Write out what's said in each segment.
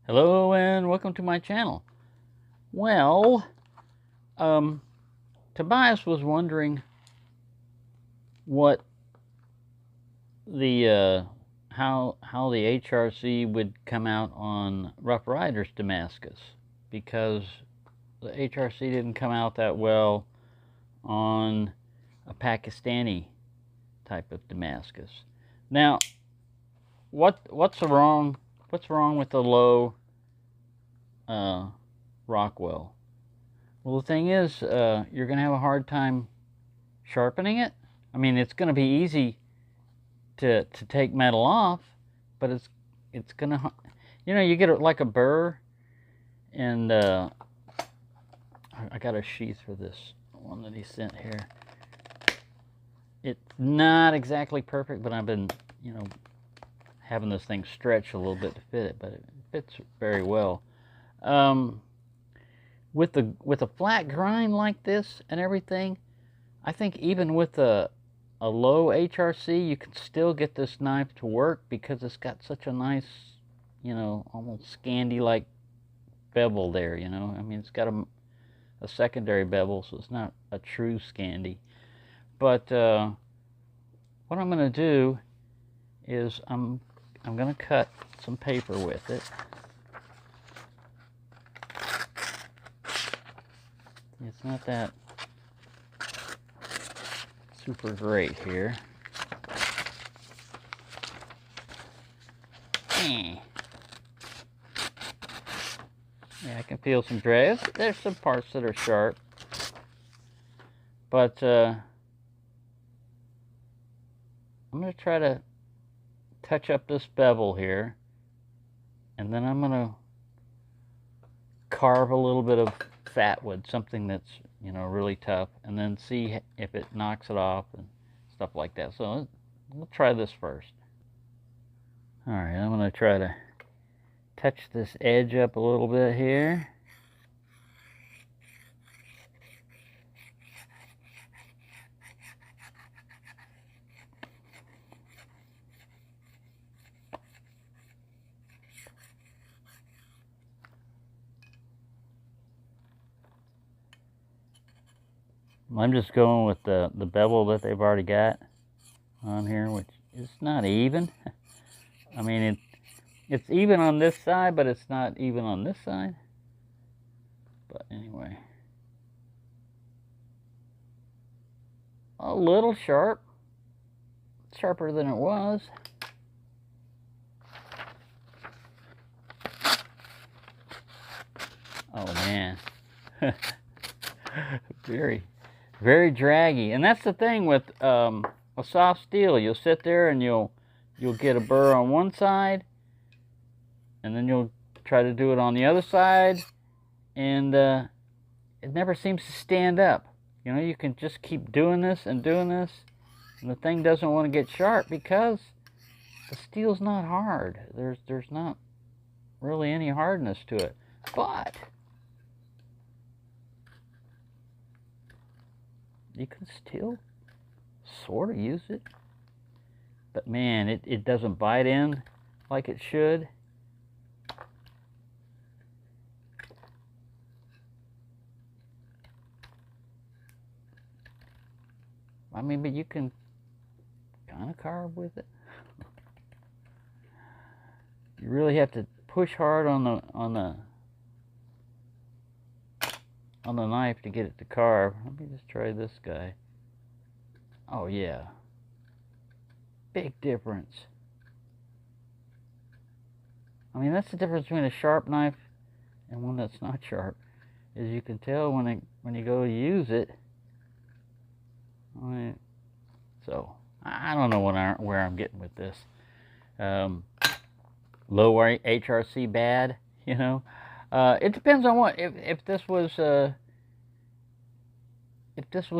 Hello and welcome to my channel. Well, Tobias was wondering what the how the HRC would come out on Rough Ryder's Damascus, because the HRC didn't come out that well on a Pakistani type of Damascus. Now, what's wrong with the low Rockwell? Well, the thing is, you're going to have a hard time sharpening it. I mean, it's going to be easy to take metal off, but it's going to, you get it like a burr, and I got a sheath for this one that he sent here. It's not exactly perfect, but I've been, having this thing stretch a little bit to fit it, but it fits very well. With a flat grind like this and everything, I think even with a low HRC, you can still get this knife to work, because it's got such a nice, almost Scandi-like bevel there. I mean, it's got a secondary bevel, so it's not a true Scandi. But what I'm going to do is I'm going to cut some paper with it. It's not that super great here. Yeah, I can feel some drag. There's some parts that are sharp, but I'm going to try to touch up this bevel here, and then I'm going to carve a little bit of fat wood, something that's really tough, and then see if it knocks it off and stuff like that. So we'll try this first. All right, I'm going to try to touch this edge up a little bit here. I'm just going with the bevel that they've already got on here, which is not even. I mean, it's even on this side, but it's not even on this side. But anyway, a little sharp, sharper than it was. Oh man, very draggy. And that's the thing with a soft steel. You'll sit there and you'll get a burr on one side, and then you'll try to do it on the other side, and it never seems to stand up. You can just keep doing this, and the thing doesn't want to get sharp because the steel's not hard. There's not really any hardness to it. But you can still sort of use it. But man, it doesn't bite in like it should. I mean, but you can kind of carve with it. You really have to push hard on the knife to get it to carve. Let me just try this guy. Oh yeah, big difference. I mean, that's the difference between a sharp knife and one that's not sharp. Is you can tell when you go to use it. So I don't know where I'm getting with this. Low HRC bad, It depends on what. If this was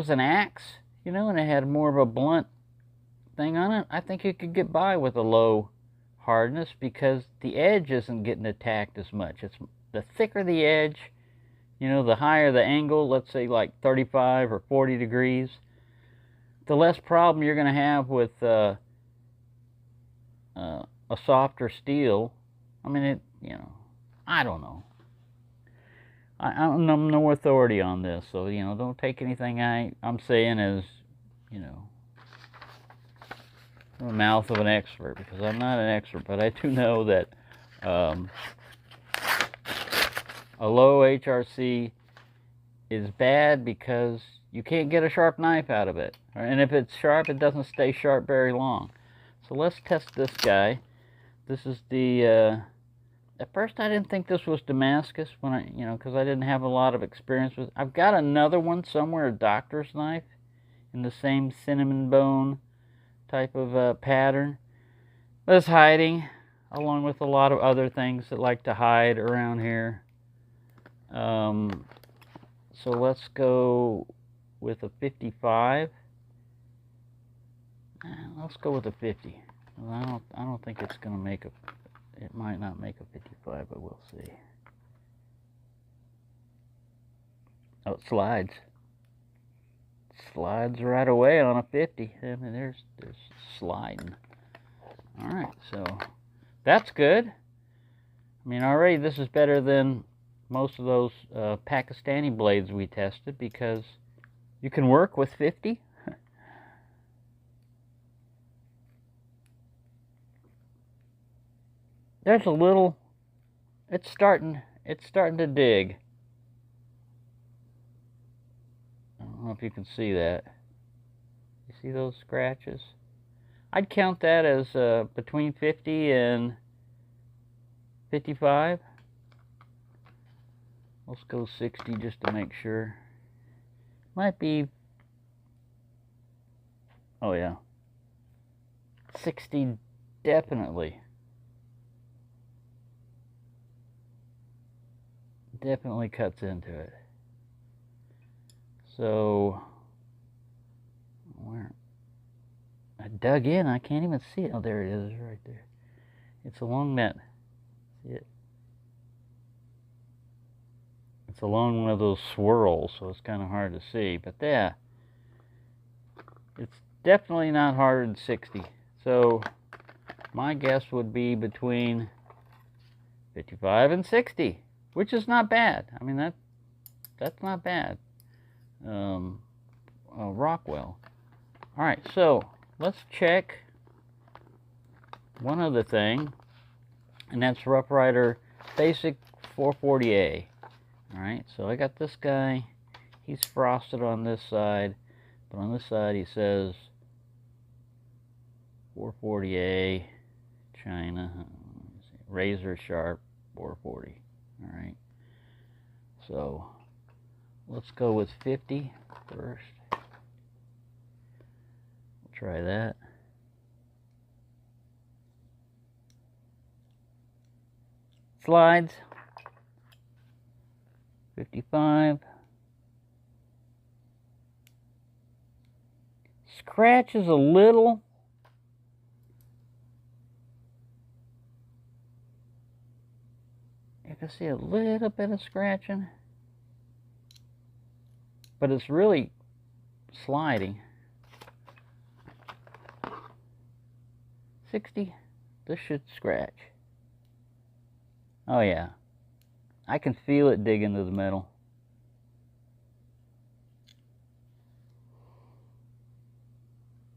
an axe, and it had more of a blunt thing on it, I think you could get by with a low hardness, because the edge isn't getting attacked as much. It's the thicker the edge, the higher the angle. Let's say like 35 or 40 degrees. The less problem you're going to have with a softer steel. I mean, I don't know. I'm no authority on this, so, you know, don't take anything I'm saying as, you know, from the mouth of an expert, because I'm not an expert, but I do know that a low HRC is bad because you can't get a sharp knife out of it. And if it's sharp, it doesn't stay sharp very long. So let's test this guy. This is the... At first, I didn't think this was Damascus when because I didn't have a lot of experience with. I've got another one somewhere, a doctor's knife, in the same cinnamon bone type of pattern. That's hiding, along with a lot of other things that like to hide around here. So let's go with a 55. Let's go with a 50. I don't think it's gonna make a. It might not make a 55, but we'll see. Oh, it slides. Slides right away on a 50. I mean, there's sliding. All right, so that's good. I mean, already this is better than most of those Pakistani blades we tested, because you can work with 50. There's a little, it's starting to dig. I don't know if you can see that. You see those scratches? I'd count that as between 50 and 55. Let's go 60 just to make sure. Might be, oh yeah, 60 definitely. Definitely cuts into it. So, where? I dug in, I can't even see it. Oh, there it is, right there. It's along that, see it? It's along one of those swirls, so it's kind of hard to see. But yeah, it's definitely not harder than 60. So, my guess would be between 55 and 60. Which is not bad. I mean, that's not bad. Rockwell. All right, so let's check one other thing, and that's Rough Ryder Basic 440A. All right, so I got this guy. He's frosted on this side, but on this side he says 440A, China, razor sharp 440. All right, so let's go with 50 first. We'll try that. Slides. 55. Scratches a little. You can see a little bit of scratching, but it's really sliding. 60, this should scratch. Oh yeah, I can feel it dig into the metal.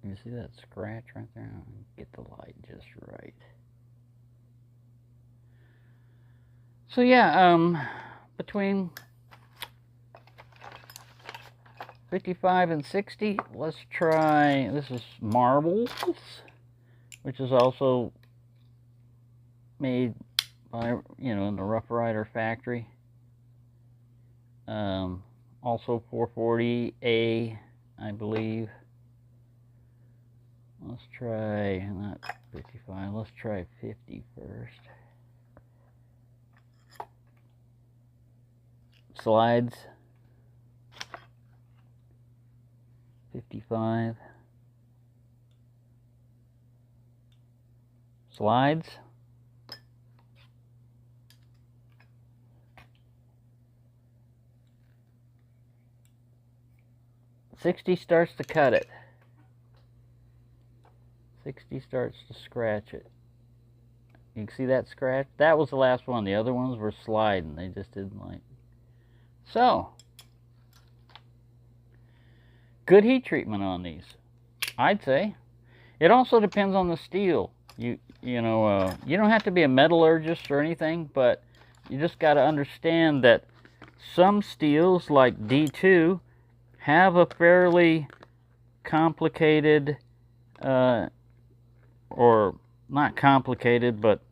You see that scratch right there? Get the light just right. So yeah, between 55 and 60, let's try, this is marbles, which is also made by, in the Rough Ryder factory. Also 440A, I believe. Let's try, not 55, let's try 50 first. Slides. 55. Slides. $60 starts to cut it. 60 starts to scratch it. You can see that scratch? That was the last one. The other ones were sliding. They just didn't like. So, good heat treatment on these, I'd say. It also depends on the steel. You don't have to be a metallurgist or anything, but you just got to understand that some steels, like D2, have a fairly complicated, or not complicated, but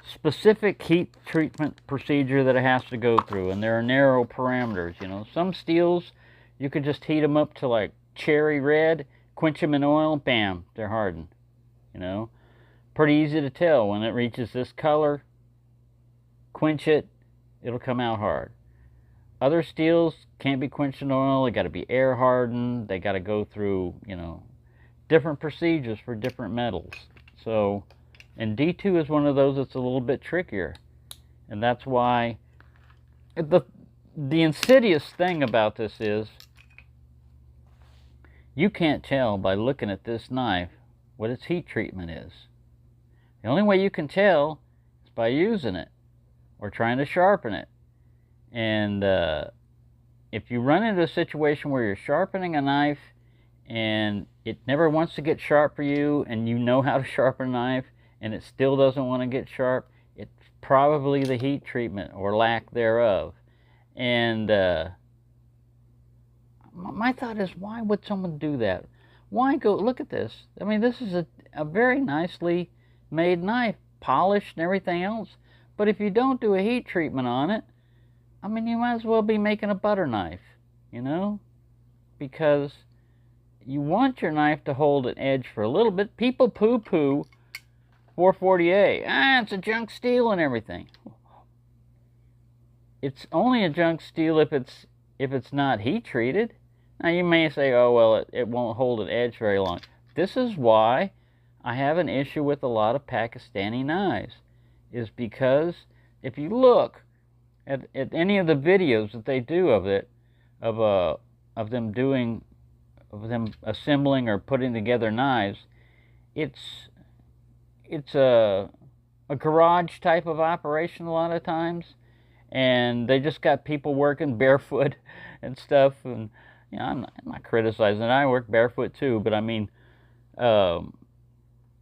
specific heat treatment procedure that it has to go through, and there are narrow parameters. Some steels, you could just heat them up to like cherry red, quench them in oil, bam, they're hardened. Pretty easy to tell when it reaches this color. Quench it, it'll come out hard. Other steels can't be quenched in oil. They got to be air hardened. They got to go through, different procedures for different metals. So, and D2 is one of those that's a little bit trickier, and that's why the insidious thing about this is you can't tell by looking at this knife what its heat treatment is. The only way you can tell is by using it or trying to sharpen it. And if you run into a situation where you're sharpening a knife and it never wants to get sharp for you, and you know how to sharpen a knife and it still doesn't want to get sharp, it's probably the heat treatment or lack thereof. And my thought is, why would someone do that? Why go, look at this. I mean, this is a very nicely made knife, polished and everything else. But if you don't do a heat treatment on it, I mean, you might as well be making a butter knife, because you want your knife to hold an edge for a little bit. People poo-poo 440A. It's a junk steel and everything. It's only a junk steel if it's not heat treated. Now you may say, oh well, it won't hold an edge very long. This is why I have an issue with a lot of Pakistani knives, is because if you look at any of the videos that they do of it, of them assembling or putting together knives, it's a garage type of operation a lot of times, and they just got people working barefoot and stuff. And I'm not criticizing it. I work barefoot too, but I mean,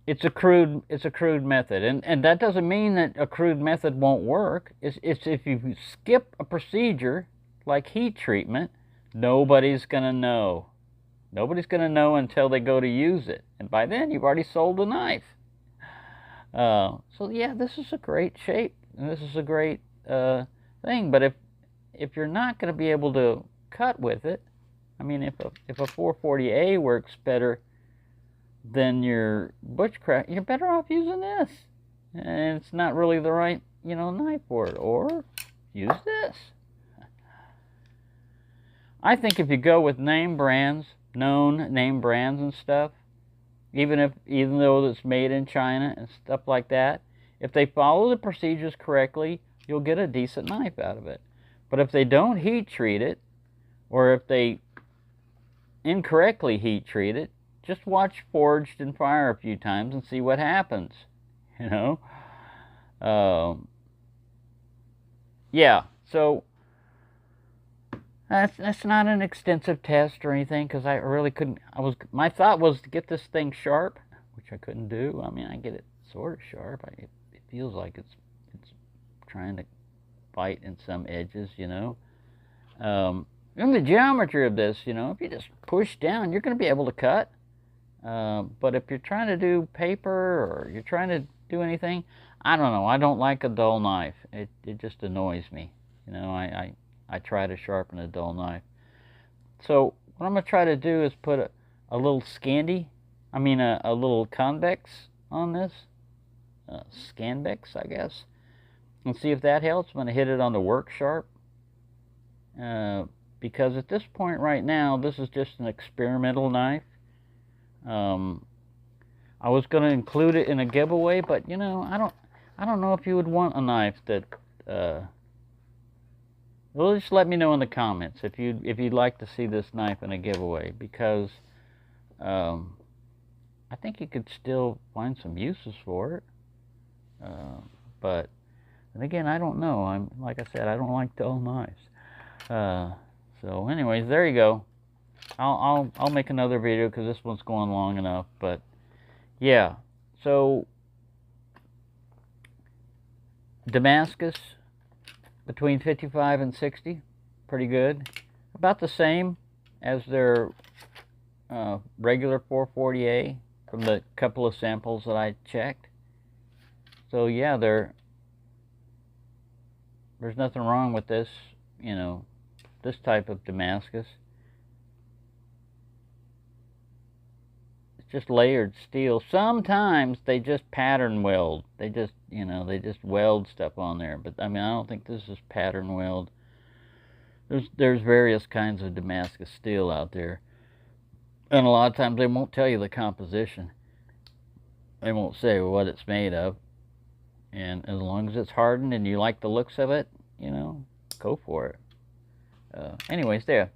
it's a crude method, and that doesn't mean that a crude method won't work. It's if you skip a procedure like heat treatment, nobody's gonna know. Nobody's gonna know until they go to use it, and by then you've already sold the knife. So yeah, this is a great shape, and this is a great thing. But if you're not going to be able to cut with it, I mean, if a 440A works better than your Butchcraft, you're better off using this. And it's not really the right, knife for it. Or use this. I think if you go with name brands, known name brands and stuff, even though it's made in China and stuff like that, if they follow the procedures correctly, you'll get a decent knife out of it. But if they don't heat treat it, or if they incorrectly heat treat it, just watch Forged and Fire a few times and see what happens. Yeah, so that's not an extensive test or anything, because I really couldn't. My thought was to get this thing sharp, which I couldn't do. I mean, I get it sort of sharp. It feels like it's trying to fight in some edges, And the geometry of this, if you just push down, you're going to be able to cut. But if you're trying to do paper, or you're trying to do anything, I don't know. I don't like a dull knife. It just annoys me. I try to sharpen a dull knife. So what I'm going to try to do is put a little a little convex on this. Scanvex, I guess. And see if that helps. I'm going to hit it on the work sharp. Because at this point right now, this is just an experimental knife. I was going to include it in a giveaway, but I don't know if you would want a knife that well, just let me know in the comments if you'd like to see this knife in a giveaway, because I think you could still find some uses for it. But and again, I don't know. Like I said, I don't like dull knives. So anyways, there you go. I'll make another video because this one's going long enough. But yeah, so Damascus between 55 and 60, pretty good. About the same as their regular 440A from the couple of samples that I checked. So yeah, there's nothing wrong with this, you know, this type of Damascus. It's just layered steel. Sometimes they just pattern weld. They just, you know, they just weld stuff on there. But I mean, I don't think this is pattern weld. There's various kinds of Damascus steel out there. And a lot of times they won't tell you the composition. They won't say what it's made of. And as long as it's hardened and you like the looks of it, you know, go for it. Anyways, there.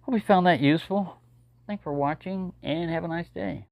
Hope you found that useful. Thanks for watching and have a nice day.